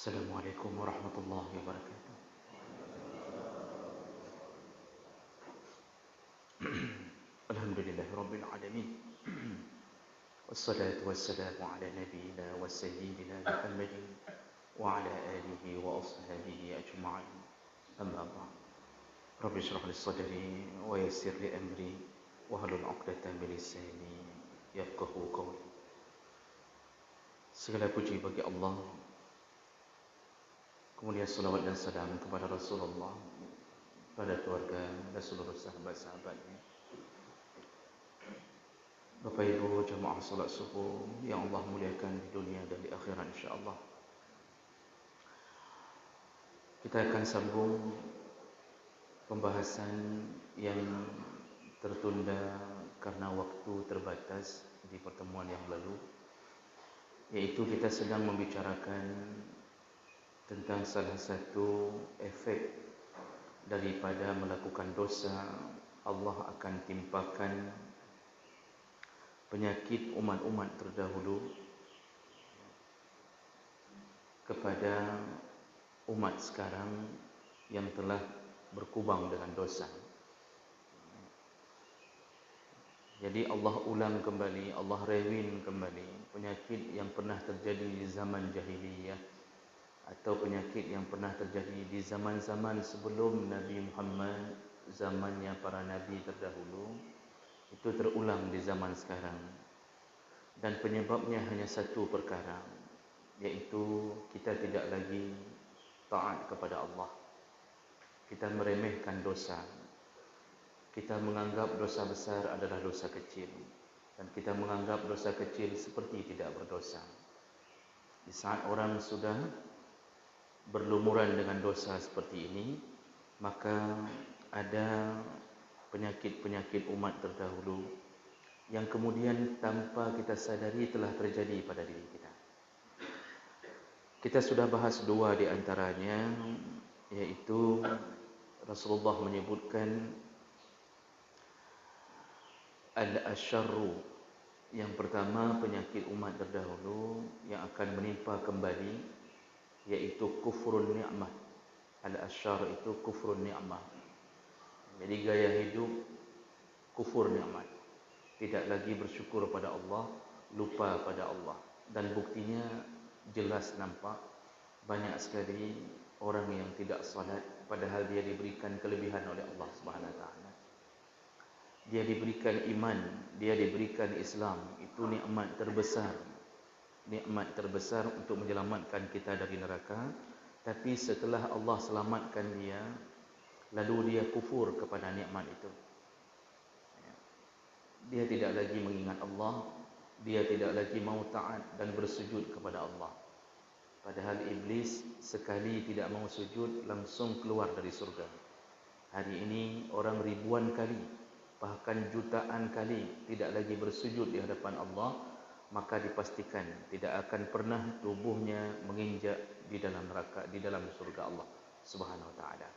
Assalamualaikum warahmatullahi wabarakatuh. Alhamdulillahirabbil alamin. Wassalatu wassalamu ala nabiyyina wa sayyidina Muhammadin wa ala alihi wa ashabihi ajma'in. Amma ba'd. Rabbi shrah li sadri wa yassir li amri wa hlul 'uqdatam min lisani yafqahu qawli. Segala puji bagi Allah. Kemudian salawat dan salam kepada Rasulullah, pada keluarga dan seluruh sahabat-sahabatnya. Bapak Ibu jemaah salat subuh yang Allah muliakan di dunia dan di akhirat insya-Allah. Kita akan sambung pembahasan yang tertunda karena waktu terbatas di pertemuan yang lalu, yaitu kita sedang membicarakan tentang salah satu efek daripada melakukan dosa. Allah akan timpakan penyakit umat-umat terdahulu kepada umat sekarang yang telah berkubang dengan dosa. Jadi Allah ulang kembali, Allah rewind kembali penyakit yang pernah terjadi di zaman jahiliyah atau penyakit yang pernah terjadi di zaman-zaman sebelum Nabi Muhammad, zamannya para nabi terdahulu, itu terulang di zaman sekarang. Dan penyebabnya hanya satu perkara, yaitu kita tidak lagi taat kepada Allah. Kita meremehkan dosa. Kita menganggap dosa besar adalah dosa kecil, dan kita menganggap dosa kecil seperti tidak berdosa. Di saat orang sudah berlumuran dengan dosa seperti ini, maka ada penyakit-penyakit umat terdahulu yang kemudian tanpa kita sadari telah terjadi pada diri kita. Kita sudah bahas dua di antaranya, yaitu Rasulullah menyebutkan al-asyarru, yang pertama penyakit umat terdahulu yang akan menimpa kembali, yaitu kufrun ni'mah. Al-asyar itu kufrun ni'mah. Jadi gaya hidup kufur nikmat, tidak lagi bersyukur pada Allah, lupa pada Allah. Dan buktinya jelas nampak, banyak sekali orang yang tidak salat padahal dia diberikan kelebihan oleh Allah Subhanahu wa taala. Dia diberikan iman, dia diberikan Islam, itu nikmat terbesar. Nikmat terbesar untuk menyelamatkan kita dari neraka. Tapi setelah Allah selamatkan dia, lalu dia kufur kepada nikmat itu. Dia tidak lagi mengingat Allah, dia tidak lagi mau taat dan bersujud kepada Allah. Padahal iblis sekali tidak mau sujud langsung keluar dari surga. Hari ini orang ribuan kali, bahkan jutaan kali tidak lagi bersujud di hadapan Allah, maka dipastikan tidak akan pernah tubuhnya menginjak di dalam neraka, di dalam surga Allah Subhanahu wa taala.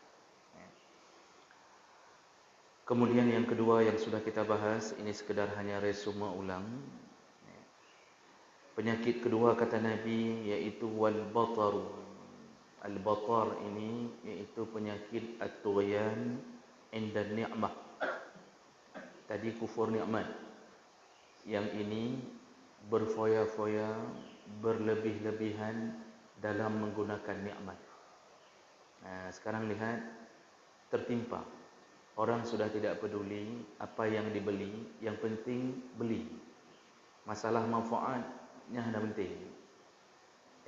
Kemudian yang kedua yang sudah kita bahas, ini sekedar hanya resume ulang. Penyakit kedua kata Nabi yaitu wal bataru. Al batar ini yaitu penyakit at-tughyan inda ni'mah. Tadi kufur nikmat. Yang ini berfoya-foya, berlebih-lebihan dalam menggunakan nikmat. Sekarang lihat, tertimpa. Orang sudah tidak peduli apa yang dibeli, yang penting beli. Masalah manfaatnya dah penting.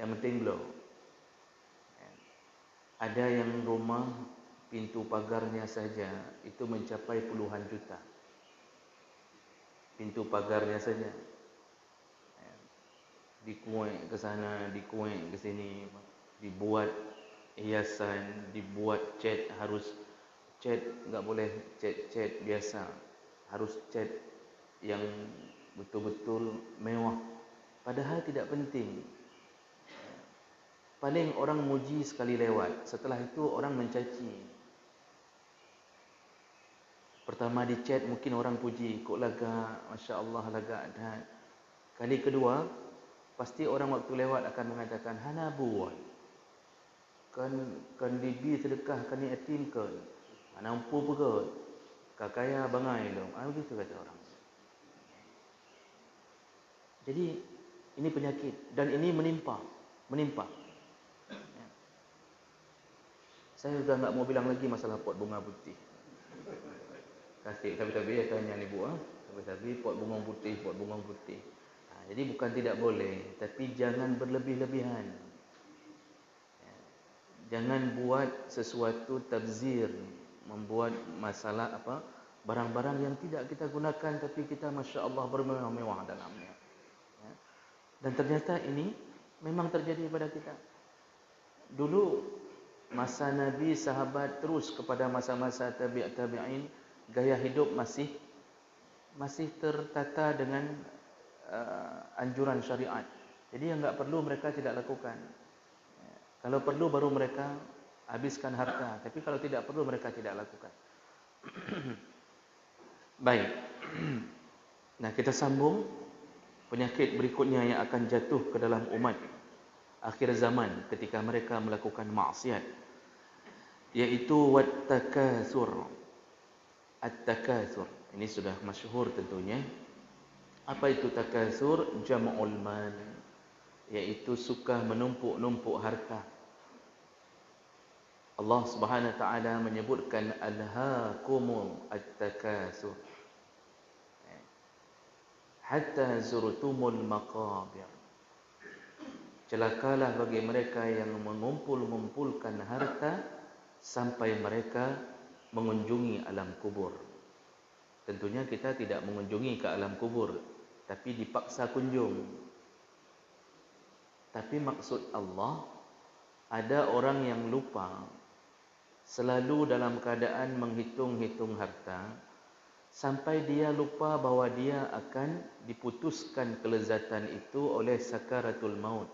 Yang penting belum. Ada yang rumah pintu pagarnya saja itu mencapai puluhan juta. Pintu pagarnya saja. Dikuek ke sana, dikuek ke sini, dibuat hiasan, dibuat cat, harus cat, enggak boleh cat biasa, harus cat yang betul-betul mewah, padahal tidak penting. Paling orang muji sekali lewat, setelah itu orang mencaci. Pertama dicat mungkin orang puji, kok lagak, Masya Allah lagak dah. Kali kedua pasti orang waktu lewat akan mengatakan hana buat. kan dibi sedekah kan ni yatim ke. Nampu perut. Kakaya bangai dong. Begitu kata orang. Jadi ini penyakit dan ini menimpa. Ya. Saya sudah tak mau bilang lagi masalah pot bunga putih. Kasih tapi tanya ni Bu, tapi pot bunga putih. Jadi bukan tidak boleh, tapi jangan berlebih-lebihan. Ya. Jangan buat sesuatu tabzir, membuat masalah barang-barang yang tidak kita gunakan tapi kita masya-Allah bermewah-mewah dalamnya. Ya. Dan ternyata ini memang terjadi pada kita. Dulu masa Nabi, sahabat, terus kepada masa-masa tabi'in, gaya hidup masih tertata dengan anjuran syariat. Jadi yang enggak perlu mereka tidak lakukan. Kalau perlu baru mereka habiskan harta, tapi kalau tidak perlu mereka tidak lakukan. Baik. Nah, kita sambung penyakit berikutnya yang akan jatuh ke dalam umat akhir zaman ketika mereka melakukan maksiat, yaitu wat-takatsur. At-takatsur. Ini sudah masyhur tentunya. Apa itu takatsur? Jam'ul mal, yaitu suka menumpuk-numpuk harta. Allah Subhanahu wa taala menyebutkan alhaakumul at-takatsur hatta zurtumul maqabir. Celakalah bagi mereka yang mengumpul-ngumpulkan harta sampai mereka mengunjungi alam kubur. Tentunya kita tidak mengunjungi ke alam kubur, tapi dipaksa kunjung. Tapi maksud Allah, ada orang yang lupa, selalu dalam keadaan menghitung-hitung harta, sampai dia lupa bahawa dia akan diputuskan kelezatan itu oleh sakaratul maut.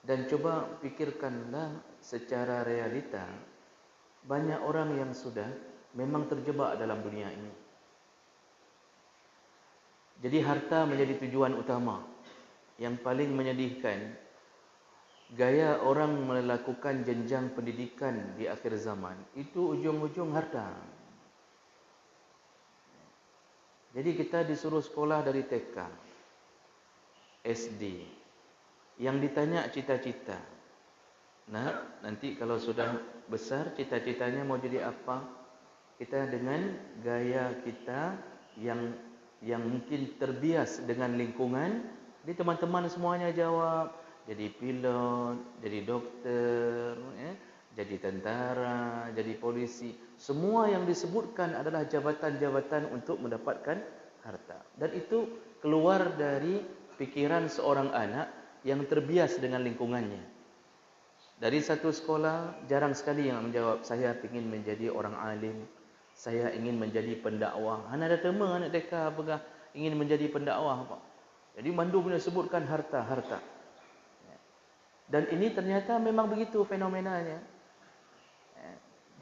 Dan coba pikirkanlah secara realita, banyak orang yang sudah memang terjebak dalam dunia ini. Jadi harta menjadi tujuan utama. Yang paling menyedihkan, gaya orang melakukan jenjang pendidikan di akhir zaman itu ujung-ujung harta. Jadi kita disuruh sekolah dari TK, SD. Yang ditanya cita-cita. Nah, nanti kalau sudah besar cita-citanya mau jadi apa? Kita dengan gaya kita yang mungkin terbias dengan lingkungan, jadi teman-teman semuanya jawab jadi pilot, jadi dokter, jadi tentara, jadi polisi. Semua yang disebutkan adalah jabatan-jabatan untuk mendapatkan harta. Dan itu keluar dari pikiran seorang anak yang terbias dengan lingkungannya. Dari satu sekolah, jarang sekali yang menjawab, saya ingin menjadi orang alim, saya ingin menjadi pendakwah. Hana ada tema anak TK apakah ingin menjadi pendakwah, Pak. Jadi mandu punya sebutkan harta. Dan ini ternyata memang begitu fenomenanya.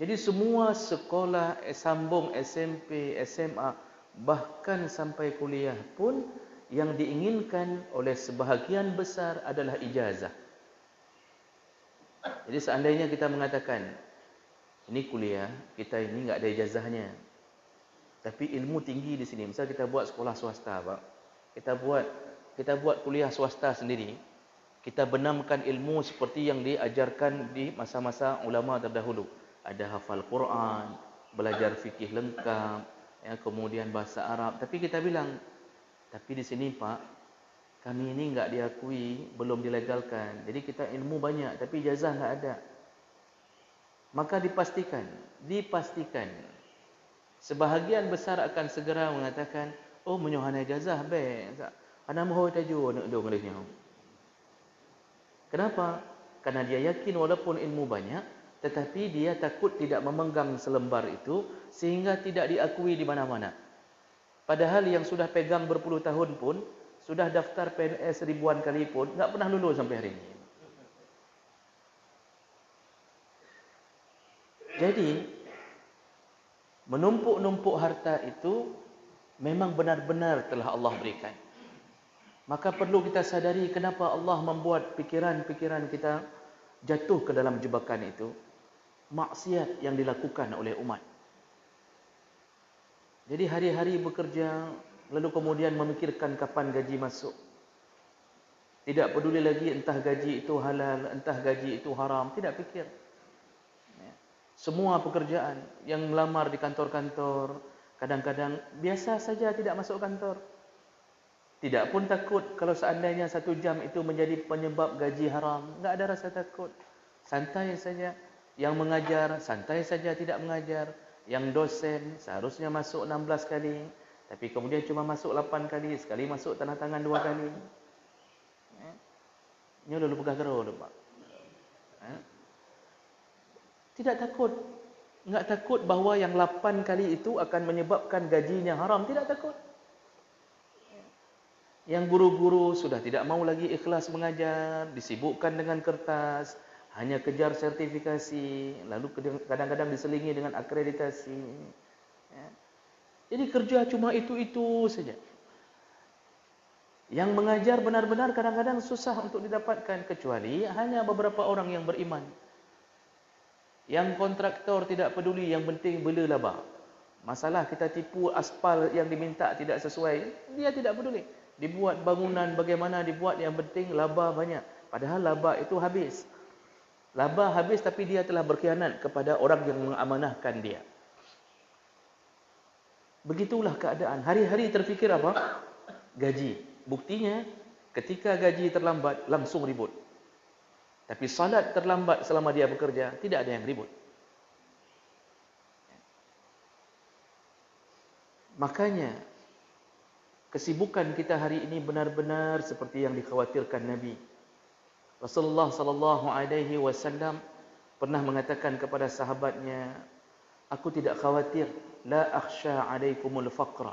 Jadi semua sekolah, sambung SMP, SMA, bahkan sampai kuliah pun yang diinginkan oleh sebahagian besar adalah ijazah. Jadi seandainya kita mengatakan, ini kuliah, kita ini enggak ada ijazahnya, tapi ilmu tinggi di sini. Misal kita buat sekolah swasta, Pak. Kita buat kuliah swasta sendiri. Kita benamkan ilmu seperti yang diajarkan di masa-masa ulama terdahulu. Ada hafal Quran, belajar fikih lengkap, kemudian bahasa Arab. Tapi kita bilang, tapi di sini Pak, kami ini enggak diakui, belum dilegalkan. Jadi kita ilmu banyak, tapi ijazah enggak ada. Maka dipastikan, sebahagian besar akan segera mengatakan, oh menyohana ijazah baik. Ana mahu taju nak dong dia. Kenapa? Karena dia yakin walaupun ilmu banyak, tetapi dia takut tidak memegang selembar itu sehingga tidak diakui di mana-mana. Padahal yang sudah pegang berpuluh tahun pun, sudah daftar PNS ribuan kali pun, enggak pernah lulus sampai hari ini. Jadi, menumpuk-numpuk harta itu memang benar-benar telah Allah berikan. Maka perlu kita sadari kenapa Allah membuat pikiran-pikiran kita jatuh ke dalam jebakan itu. Maksiat yang dilakukan oleh umat. Jadi hari-hari bekerja, lalu kemudian memikirkan kapan gaji masuk. Tidak peduli lagi entah gaji itu halal, entah gaji itu haram. Tidak fikir. Semua pekerjaan yang melamar di kantor-kantor, kadang-kadang biasa saja tidak masuk kantor. Tidak pun takut kalau seandainya 1 jam itu menjadi penyebab gaji haram. Tidak ada rasa takut. Santai saja. Yang mengajar, santai saja tidak mengajar. Yang dosen, seharusnya masuk 16 kali. Tapi kemudian cuma masuk 8 kali. Sekali masuk tanda tangan 2 kali. Ini lalu pegah gerau, Pak. Tidak takut. Enggak takut bahawa yang 8 kali itu akan menyebabkan gajinya haram. Tidak takut. Yang guru-guru sudah tidak mau lagi ikhlas mengajar, disibukkan dengan kertas, hanya kejar sertifikasi, lalu kadang-kadang diselingi dengan akreditasi. Jadi kerja cuma itu-itu saja. Yang mengajar benar-benar kadang-kadang susah untuk didapatkan, kecuali hanya beberapa orang yang beriman. Yang kontraktor tidak peduli, yang penting bela laba. Masalah kita tipu aspal yang diminta tidak sesuai, dia tidak peduli. Dibuat bangunan bagaimana dibuat, yang penting laba banyak. Padahal laba itu habis. Laba habis tapi dia telah berkhianat kepada orang yang mengamanahkan dia. Begitulah keadaan. Hari-hari terfikir apa? Gaji. Buktinya ketika gaji terlambat langsung ribut. Tapi salat terlambat selama dia bekerja, tidak ada yang ribut. Makanya kesibukan kita hari ini benar-benar seperti yang dikhawatirkan Nabi. Rasulullah sallallahu alaihi wasallam pernah mengatakan kepada sahabatnya, aku tidak khawatir, la akhsha alaikumul faqra.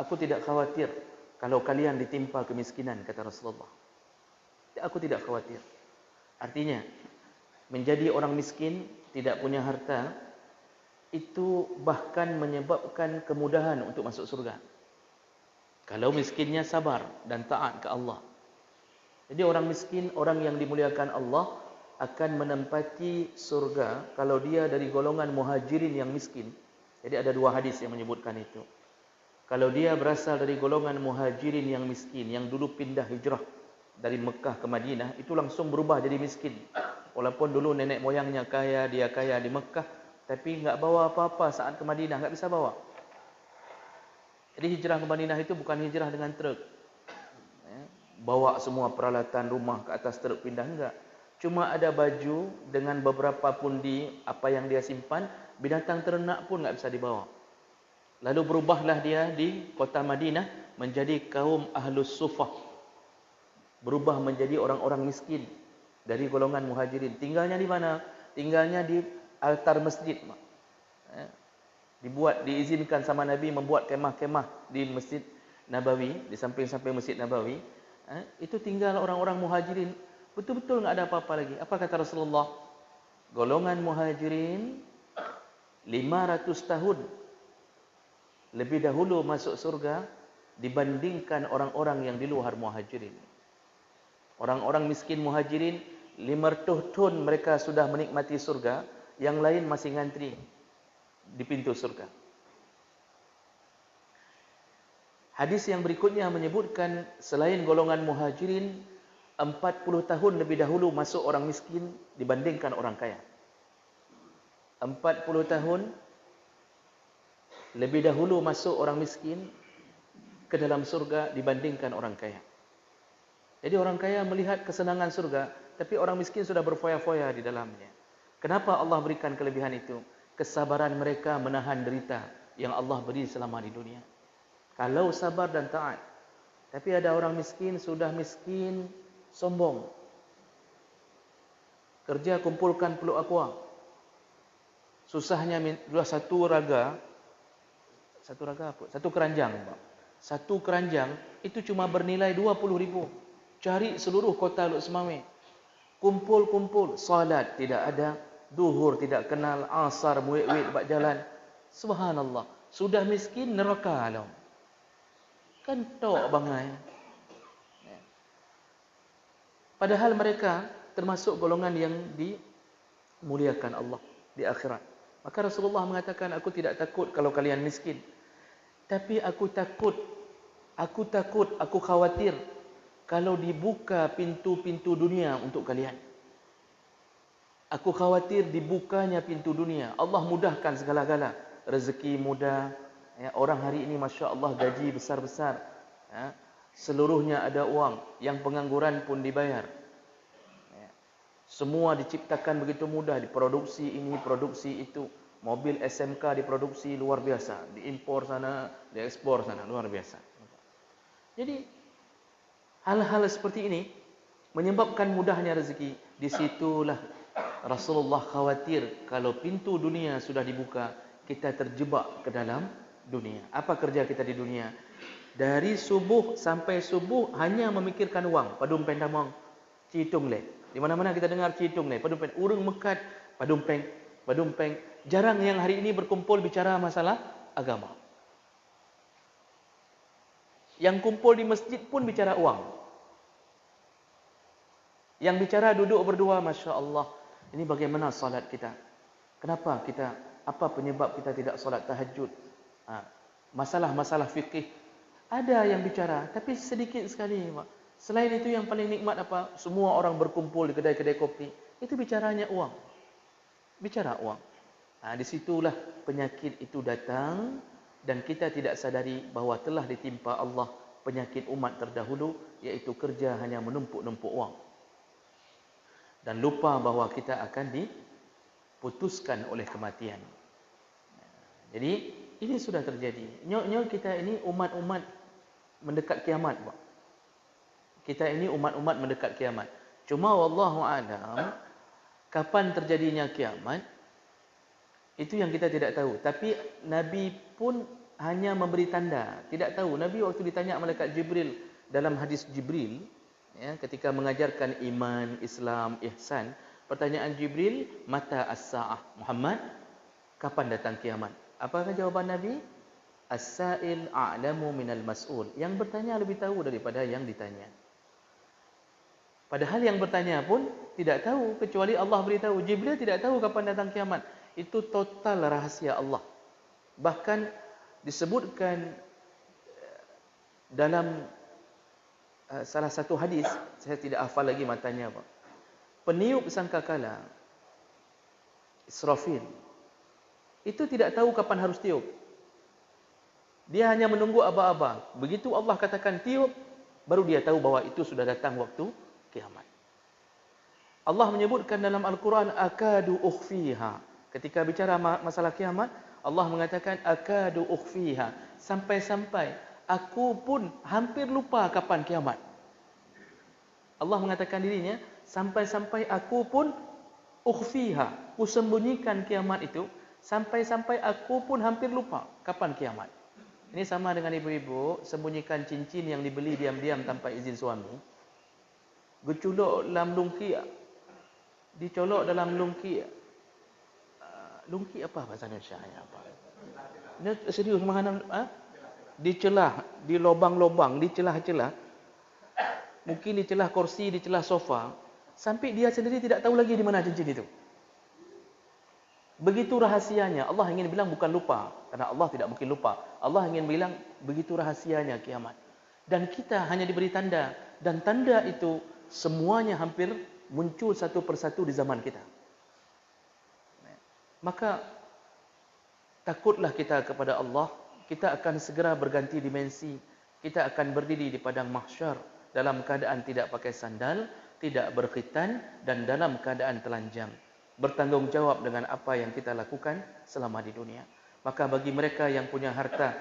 Aku tidak khawatir kalau kalian ditimpa kemiskinan, kata Rasulullah. Aku tidak khawatir. Artinya, menjadi orang miskin, tidak punya harta, itu bahkan menyebabkan kemudahan untuk masuk surga. Kalau miskinnya sabar dan taat ke Allah. Jadi orang miskin, orang yang dimuliakan Allah akan menempati surga kalau dia dari golongan muhajirin yang miskin. Jadi ada 2 hadis yang menyebutkan itu. Kalau dia berasal dari golongan muhajirin yang miskin, yang dulu pindah hijrah dari Mekah ke Madinah, itu langsung berubah jadi miskin. Walaupun dulu nenek moyangnya kaya, dia kaya di Mekah, tapi enggak bawa apa-apa saat ke Madinah, enggak bisa bawa. Jadi hijrah ke Madinah itu bukan hijrah dengan truk. Bawa semua peralatan rumah ke atas truk pindah, enggak. Cuma ada baju dengan beberapa pundi apa yang dia simpan, binatang ternak pun enggak bisa dibawa. Lalu berubahlah dia di kota Madinah menjadi kaum Ahlus Sufah. Berubah menjadi orang-orang miskin dari golongan muhajirin. Tinggalnya di mana? Tinggalnya di altar masjid. Diizinkan sama Nabi membuat kemah-kemah di Masjid Nabawi, di samping-samping Masjid Nabawi. Itu tinggal orang-orang muhajirin. Betul-betul enggak ada apa-apa lagi. Apa kata Rasulullah? Golongan muhajirin 500 tahun lebih dahulu masuk surga dibandingkan orang-orang yang di luar muhajirin. Orang-orang miskin muhajirin 500 tahun mereka sudah menikmati surga, yang lain masih ngantri di pintu surga. Hadis yang berikutnya menyebutkan selain golongan muhajirin 40 tahun lebih dahulu masuk orang miskin dibandingkan orang kaya. 40 tahun lebih dahulu masuk orang miskin ke dalam surga dibandingkan orang kaya. Jadi orang kaya melihat kesenangan surga, tapi orang miskin sudah berfoya-foya di dalamnya. Kenapa Allah berikan kelebihan itu? Kesabaran mereka menahan derita yang Allah beri selama di dunia. Kalau sabar dan taat. Tapi ada orang miskin, sudah miskin, sombong. Kerja kumpulkan peluk aqua. Susahnya satu apa? Satu keranjang. Satu keranjang itu cuma bernilai 20.000. Cari seluruh kota Luk Semawe. Kumpul-kumpul, salat tidak ada, duhur tidak kenal, asar muid-muid buat jalan. Subhanallah, sudah miskin neraka alam. Kan tok bangai. Padahal mereka termasuk golongan yang dimuliakan Allah di akhirat. Maka Rasulullah mengatakan, aku tidak takut kalau kalian miskin. Tapi aku khawatir kalau dibuka pintu-pintu dunia untuk kalian. Aku khawatir dibukanya pintu dunia. Allah mudahkan segala-gala. Rezeki mudah. Ya, orang hari ini Masya Allah gaji besar-besar. Ya, seluruhnya ada uang. Yang pengangguran pun dibayar. Ya, semua diciptakan begitu mudah. Diproduksi ini, produksi itu. Mobil SMK diproduksi luar biasa. Diimpor sana, diekspor sana. Luar biasa. Jadi, hal-hal seperti ini menyebabkan mudahnya rezeki. Disitulah Rasulullah khawatir kalau pintu dunia sudah dibuka, kita terjebak ke dalam dunia. Apa kerja kita di dunia? Dari subuh sampai subuh hanya memikirkan wang. Padum pen damang, citung le. Di mana-mana kita dengar citung le. Padum pen, urung mekat, padum peng. Jarang yang hari ini berkumpul bicara masalah agama. Yang kumpul di masjid pun bicara uang. Yang bicara duduk berdua, Masya Allah. Ini bagaimana salat kita? Kenapa kita, apa penyebab kita tidak salat tahajud? Masalah-masalah fikih. Ada yang bicara, tapi sedikit sekali. Selain itu yang paling nikmat apa? Semua orang berkumpul di kedai-kedai kopi. Itu bicaranya uang. Bicara uang. Disitulah penyakit itu datang. Dan kita tidak sadari bahawa telah ditimpa Allah penyakit umat terdahulu. Iaitu kerja hanya menumpuk-numpuk uang. Dan lupa bahawa kita akan diputuskan oleh kematian. Jadi ini sudah terjadi. Nyok-nyok kita ini umat-umat mendekat kiamat. Kita ini umat-umat mendekat kiamat. Cuma wallahu a'lam, kapan terjadinya kiamat itu yang kita tidak tahu. Tapi Nabi pun hanya memberi tanda. Tidak tahu. Nabi waktu ditanya malaikat Jibril dalam hadis Jibril, ya, ketika mengajarkan iman, Islam, ihsan, pertanyaan Jibril, mata as-sa'ah? Muhammad, kapan datang kiamat? Apakah jawaban Nabi? As-sa'il a'lamu minal mas'ul. Yang bertanya lebih tahu daripada yang ditanya. Padahal yang bertanya pun tidak tahu, kecuali Allah beritahu. Jibril tidak tahu kapan datang kiamat. Itu total rahasia Allah. Bahkan disebutkan dalam salah satu hadis, saya tidak hafal lagi matanya apa. Peniup sangkakala, Israfil, itu tidak tahu kapan harus tiup. Dia hanya menunggu aba-aba. Begitu Allah katakan tiup, baru dia tahu bahwa itu sudah datang waktu kiamat. Allah menyebutkan dalam Al-Quran, akadu ukhfiha. Ketika bicara masalah kiamat, Allah mengatakan akadu ukhfiha. Sampai-sampai aku pun hampir lupa kapan kiamat. Allah mengatakan dirinya, sampai-sampai aku pun ukhfiha, ku sembunyikan kiamat itu, sampai-sampai aku pun hampir lupa kapan kiamat. Ini sama dengan ibu-ibu sembunyikan cincin yang dibeli diam-diam tanpa izin suami. Geculok dalam lungki, dicolok dalam lungki. Lungki apa bahasa Indonesia? Apa? Ini serius mengenai dicelah, di lubang-lubang, di celah-celah. Mungkin di celah kursi, di celah sofa, sampai dia sendiri tidak tahu lagi di mana cincin itu. Begitu rahasianya. Allah ingin bilang bukan lupa, karena Allah tidak mungkin lupa. Allah ingin bilang begitu rahasianya kiamat. Dan kita hanya diberi tanda, dan tanda itu semuanya hampir muncul satu persatu di zaman kita. Maka takutlah kita kepada Allah. Kita akan segera berganti dimensi. Kita akan berdiri di padang mahsyar dalam keadaan tidak pakai sandal, tidak berkhitan, dan dalam keadaan telanjang. Bertanggungjawab dengan apa yang kita lakukan selama di dunia. Maka bagi mereka yang punya harta,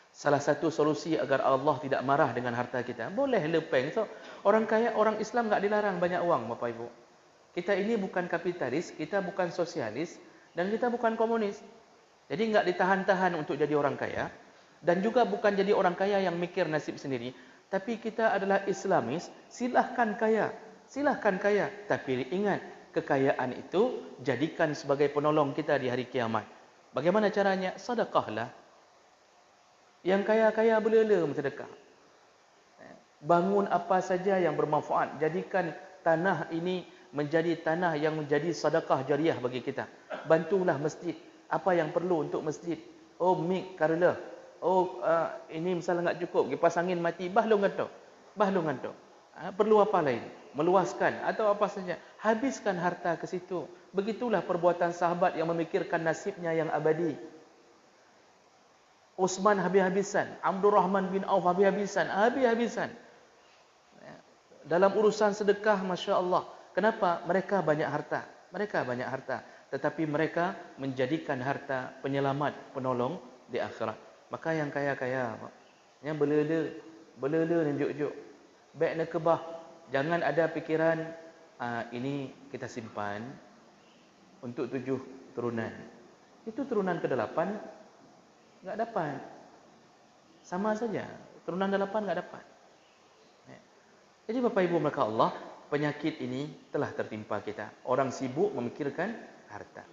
salah satu solusi agar Allah tidak marah dengan harta kita, boleh lepeng. So, orang kaya, orang Islam enggak dilarang banyak uang, Bapak Ibu. Kita ini bukan kapitalis, kita bukan sosialis, dan kita bukan komunis. Jadi enggak ditahan-tahan untuk jadi orang kaya, dan juga bukan jadi orang kaya yang mikir nasib sendiri. Tapi kita adalah Islamis, silahkan kaya. Silahkan kaya. Tapi ingat, kekayaan itu jadikan sebagai penolong kita di hari kiamat. Bagaimana caranya? Sedekahlah. Yang kaya-kaya boleh-boleh sedekah. Bangun apa saja yang bermanfaat. Jadikan tanah ini menjadi tanah yang menjadi sedekah jariah bagi kita. Bantulah masjid. Apa yang perlu untuk masjid? Oh, mik karela. Oh, ini misalnya enggak cukup, kipas angin mati, bahlung tu. Bahlung tu. Perlu apa lain? Meluaskan atau apa saja. Habiskan harta ke situ. Begitulah perbuatan sahabat yang memikirkan nasibnya yang abadi. Utsman habis-habisan, Abdul Rahman bin Auf habis-habisan, habis-habisan. Dalam urusan sedekah, Masya Allah. Kenapa? Mereka banyak harta. Mereka banyak harta. Tetapi mereka menjadikan harta penyelamat, penolong di akhirat. Maka yang kaya-kaya, yang belele dan juk-juk. Baik nak kebah. Jangan ada pikiran, ini kita simpan untuk 7 turunan. Itu turunan ke-8, enggak dapat. Sama saja. Turunan 8 enggak dapat. Jadi Bapak Ibu maka Allah, penyakit ini telah tertimpa kita. Orang sibuk memikirkan harta.